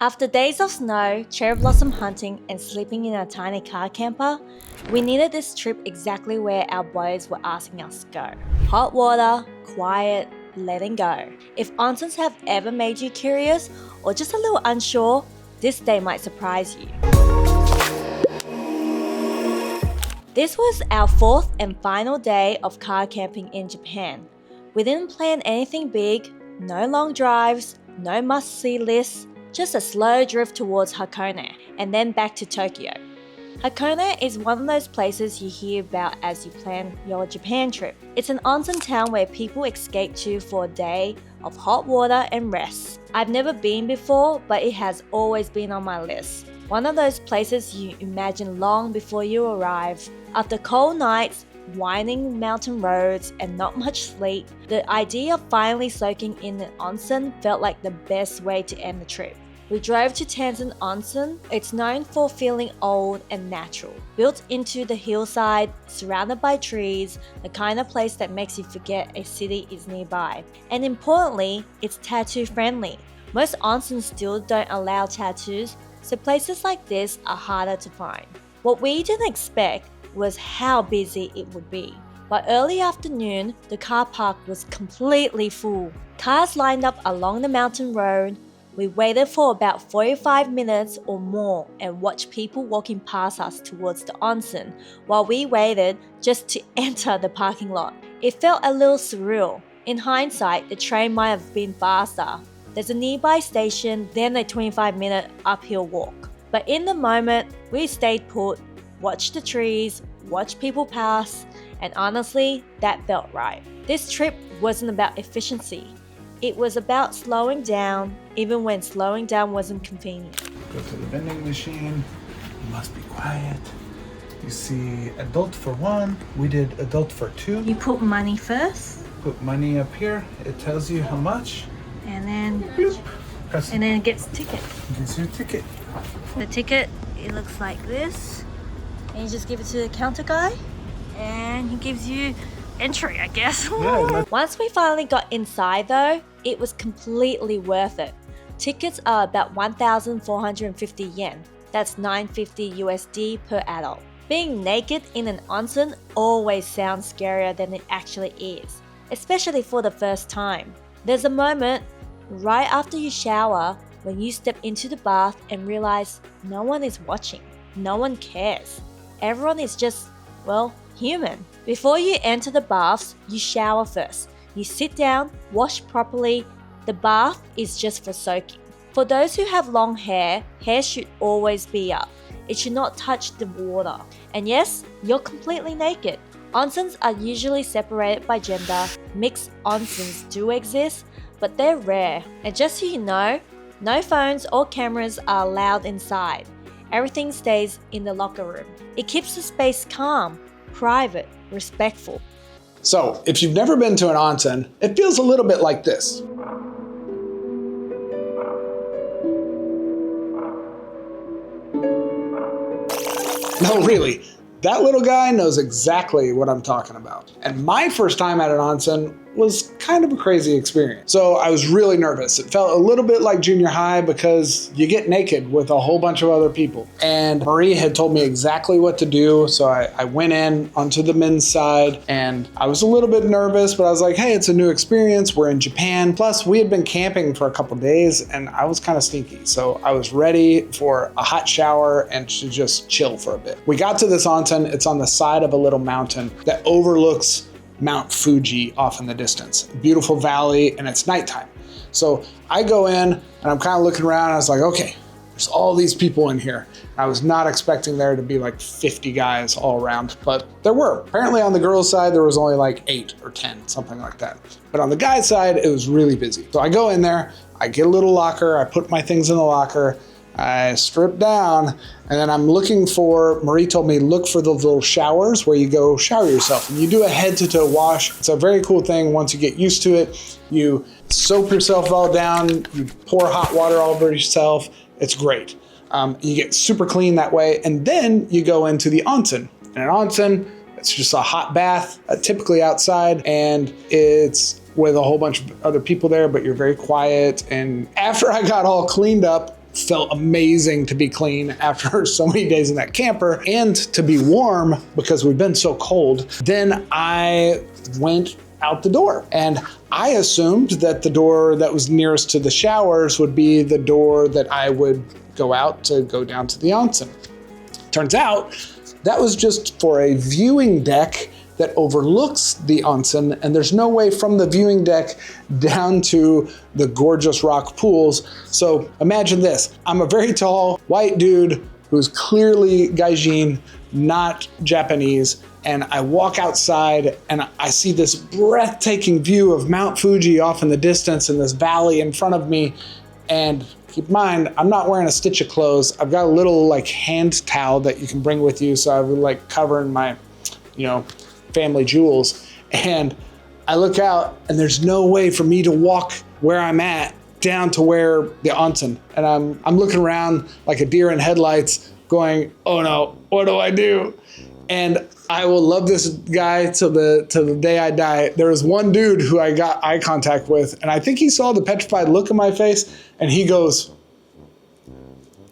After days of snow, cherry blossom hunting, and sleeping in a tiny car camper, we needed this trip exactly where our bodies were asking us to go. Hot water, quiet, letting go. If onsens have ever made you curious or just a little unsure, this day might surprise you. This was our fourth and final day of car camping in Japan. We didn't plan anything big, no long drives, no must-see lists, just a slow drift towards Hakone and then back to Tokyo. Hakone is one of those places you hear about as you plan your Japan trip. It's an onsen town where people escape to for a day of hot water and rest. I've never been before, but it has always been on my list. One of those places you imagine long before you arrive. After cold nights, winding mountain roads, and not much sleep, the idea of finally soaking in an onsen felt like the best way to end the trip. We drove to Tenzan Onsen. It's known for feeling old and natural. Built into the hillside, surrounded by trees, the kind of place that makes you forget a city is nearby. And importantly, it's tattoo friendly. Most onsens still don't allow tattoos, so places like this are harder to find. What we didn't expect was how busy it would be. By early afternoon, the car park was completely full. Cars lined up along the mountain road. We waited for about 45 minutes or more and watched people walking past us towards the onsen while we waited just to enter the parking lot. It felt a little surreal. In hindsight, the train might have been faster. There's a nearby station, then a 25-minute uphill walk. But in the moment, we stayed put, watched the trees, watched people pass, and honestly, that felt right. This trip wasn't about efficiency. It was about slowing down, even when slowing down wasn't convenient. Go to the vending machine. You must be quiet. You see adult for one. We did adult for two. You put money first. Put money up here. It tells you how much. And then Bloop. Press and then it gets ticket. Gets your ticket. The ticket, it looks like this. And you just give it to the counter guy. And he gives you entry, I guess. Yeah, Once we finally got inside though, it was completely worth it. Tickets are about 1,450 yen. That's 950 USD per adult. Being naked in an onsen always sounds scarier than it actually is, especially for the first time. There's a moment right after you shower when you step into the bath and realize no one is watching, no one cares. Everyone is just, well, human. Before you enter the baths, you shower first. You sit down, wash properly. The bath is just for soaking. For those who have long hair, hair should always be up. It should not touch the water. And yes, you're completely naked. Onsens are usually separated by gender. Mixed onsens do exist, but they're rare. And just so you know, no phones or cameras are allowed inside. Everything stays in the locker room. It keeps the space calm, private, respectful. So, if you've never been to an onsen, it feels a little bit like this. No, really, that little guy knows exactly what I'm talking about. And my first time at an onsen was kind of a crazy experience. So I was really nervous. It felt a little bit like junior high because you get naked with a whole bunch of other people. And Marie had told me exactly what to do. So I went in onto the men's side and I was a little bit nervous, but I was like, hey, it's a new experience. We're in Japan. Plus we had been camping for a couple days and I was kind of stinky. So I was ready for a hot shower and to just chill for a bit. We got to this onsen. It's on the side of a little mountain that overlooks Mount Fuji off in the distance. Beautiful valley, and it's nighttime. So I go in and I'm kind of looking around and I was like, okay, there's all these people in here. I was not expecting there to be like 50 guys all around, but there were. Apparently on the girls' side, there was only like 8 or 10, something like that. But on the guys' side, it was really busy. So I go in there, I get a little locker, I put my things in the locker, I strip down, and then I'm looking for, Marie told me, look for the little showers where you go shower yourself. And you do a head to toe wash. It's a very cool thing. Once you get used to it, you soap yourself all down, you pour hot water all over yourself. It's great. You get super clean that way. And then you go into the onsen. And an onsen, it's just a hot bath, typically outside, and it's with a whole bunch of other people there, but you're very quiet. And after I got all cleaned up, felt amazing to be clean after so many days in that camper and to be warm because we've been so cold. Then I went out the door, and I assumed that the door that was nearest to the showers would be the door that I would go out to go down to the onsen. Turns out that was just for a viewing deck that overlooks the onsen, and there's no way from the viewing deck down to the gorgeous rock pools. So imagine this, I'm a very tall white dude who's clearly Gaijin, not Japanese, and I walk outside and I see this breathtaking view of Mount Fuji off in the distance and this valley in front of me. And keep in mind, I'm not wearing a stitch of clothes. I've got a little like hand towel that you can bring with you, so I would like covering my, family jewels. And I look out and there's no way for me to walk where I'm at down to where the onsen. And I'm looking around like a deer in headlights going, oh no, what do I do? And I will love this guy till the day I die. There was one dude who I got eye contact with, and I think he saw the petrified look in my face, and he goes,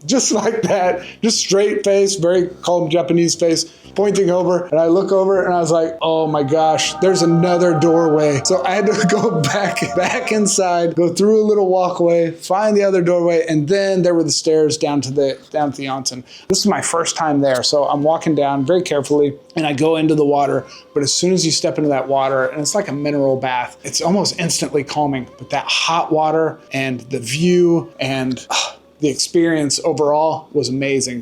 just like that, just straight face, very calm Japanese face, pointing over, and I look over and I was like, oh my gosh, there's another doorway. So I had to go back inside, go through a little walkway, find the other doorway, and then there were the stairs down to the onsen. This is my first time there, so I'm walking down very carefully, and I go into the water, but as soon as you step into that water, and it's like a mineral bath, it's almost instantly calming, but that hot water and the view and the experience overall was amazing,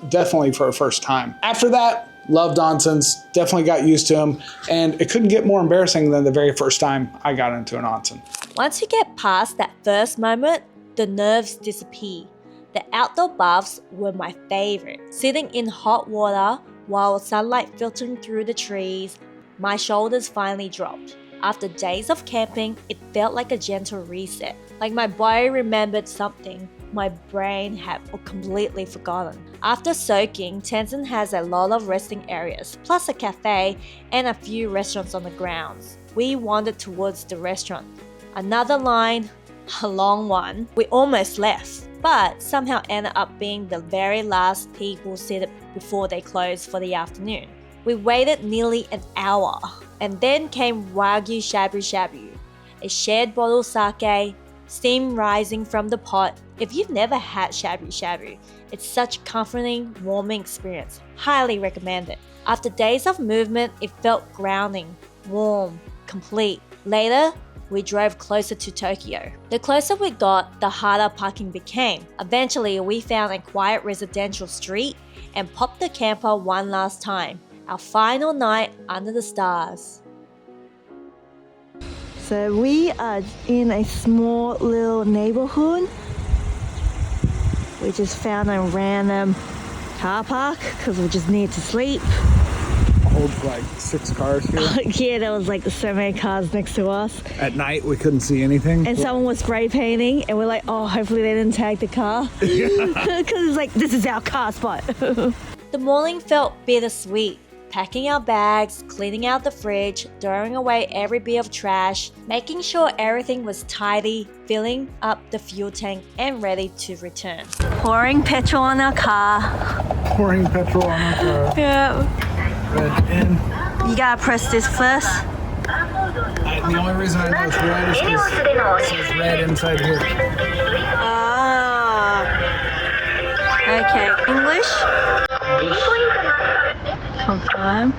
definitely for a first time. After that, loved onsens, definitely got used to them, and it couldn't get more embarrassing than the very first time I got into an onsen. Once you get past that first moment, the nerves disappear. The outdoor baths were my favorite. Sitting in hot water while sunlight filtering through the trees, my shoulders finally dropped. After days of camping, it felt like a gentle reset, like my body remembered something my brain had completely forgotten. After soaking, Tenzan has a lot of resting areas, plus a cafe and a few restaurants on the grounds. We wandered towards the restaurant. Another line, a long one. We almost left, but somehow ended up being the very last people seated before they closed for the afternoon. We waited nearly an hour, and then came Wagyu Shabu Shabu, a shared bottle sake, steam rising from the pot. If you've never had shabu shabu, it's such a comforting, warming experience. Highly recommend it. After days of movement, it felt grounding, warm, complete. Later, we drove closer to Tokyo. The closer we got, the harder parking became. Eventually, we found a quiet residential street and popped the camper one last time. Our final night under the stars. So we are in a small little neighborhood. We just found a random car park because we just need to sleep. Holds like 6 cars here. Yeah, there was like so many cars next to us. At night, we couldn't see anything. And someone was spray painting, and we're like, oh, hopefully they didn't tag the car. Because it's like, this is our car spot. The morning felt bittersweet. Packing our bags, cleaning out the fridge, throwing away every bit of trash, making sure everything was tidy, filling up the fuel tank and ready to return. Pouring petrol on our car. Pouring petrol on our car. Yeah. Red in. You gotta press this first. The only reason I know it's red is because it says red inside here. Ah. Okay. English? Okay.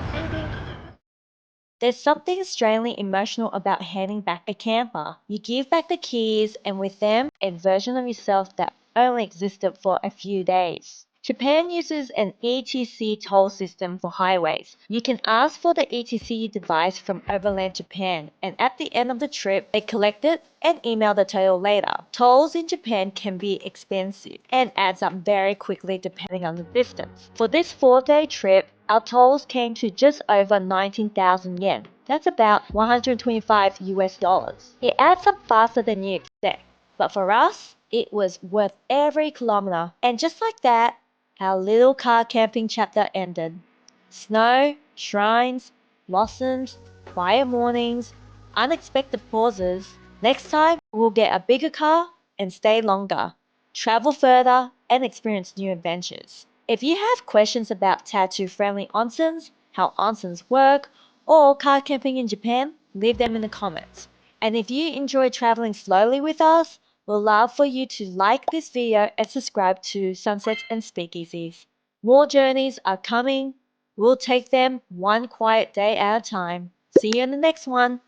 There's something strangely emotional about handing back a camper. You give back the keys, and with them, a version of yourself that only existed for a few days. Japan uses an ETC toll system for highways. You can ask for the ETC device from Overland Japan, and at the end of the trip, they collect it and email the total later. Tolls in Japan can be expensive and adds up very quickly depending on the distance. For this 4-day trip, our tolls came to just over 19,000 yen. That's about $125 US. It adds up faster than you expect, but for us, it was worth every kilometer. And just like that, our little car camping chapter ended. Snow, shrines, blossoms, quiet mornings, unexpected pauses. Next time, we'll get a bigger car and stay longer. travel further, and experience new adventures. If you have questions about tattoo-friendly onsens, how onsens work, or car camping in Japan, leave them in the comments. And if you enjoy traveling slowly with us, we'll love for you to like this video and subscribe to Sunsets and Speakeasies. More journeys are coming. We'll take them one quiet day at a time. See you in the next one.